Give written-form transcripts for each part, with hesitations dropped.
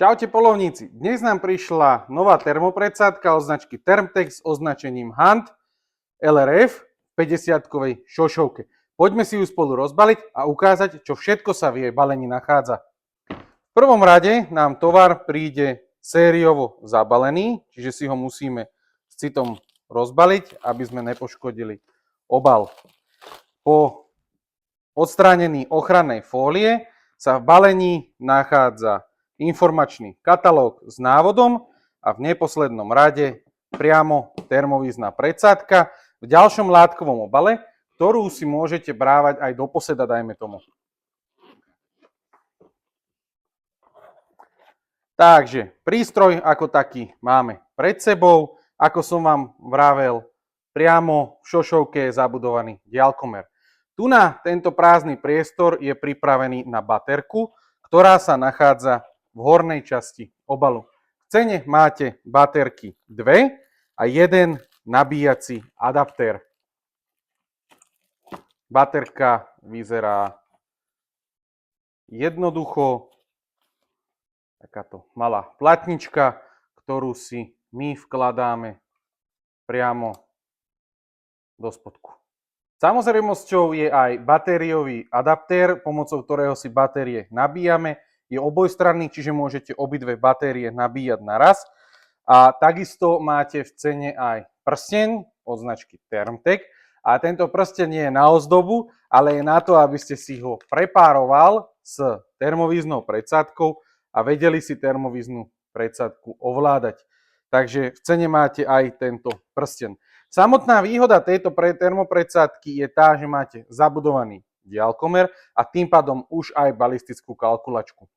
Čaute polovníci, dnes nám prišla nová termopredsádka od značky Thermtex s označením Hunt LRF v 50-kovej šošovke. Poďme si ju spolu rozbaliť a ukázať, čo všetko sa v jej balení nachádza. V prvom rade nám tovar príde sériovo zabalený, čiže si ho musíme s citom rozbaliť, aby sme nepoškodili obal. Po odstránení ochrannej fólie sa v balení nachádza informačný katalóg s návodom a v neposlednom rade priamo termovízna predsádka v ďalšom látkovom obale, ktorú si môžete brávať aj do poseda, dajme tomu. Takže prístroj ako taký máme pred sebou. Ako som vám vravel, priamo v šošovke je zabudovaný diaľkomer. Tu na tento prázdny priestor je pripravený na baterku, ktorá sa nachádza v hornej časti obalu. V cene máte baterky 2 a jeden nabíjací adaptér. Baterka vyzerá jednoducho. Takáto malá platnička, ktorú si my vkladáme priamo do spodku. Samozrejmosťou je aj batériový adaptér, pomocou ktorého si batérie nabíjame. Je obojstranný, čiže môžete obidve batérie nabíjať naraz. A takisto máte v cene aj prsteň od značky Thermtex. A tento prsteň nie je na ozdobu, ale je na to, aby ste si ho prepároval s termovíznou predsádkou a vedeli si termovíznu predsádku ovládať. Takže v cene máte aj tento prsteň. Samotná výhoda tejto termopredsádky je tá, že máte zabudovaný diaľkomer a tým pádom už aj balistickú kalkulačku.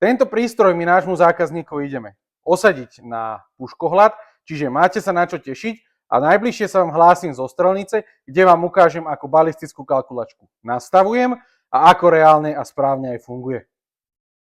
Tento prístroj my nášmu zákazníkovi ideme osadiť na puškohľad, čiže máte sa na čo tešiť a najbližšie sa vám hlásim zo strelnice, kde vám ukážem, ako balistickú kalkulačku nastavujem a ako reálne a správne aj funguje.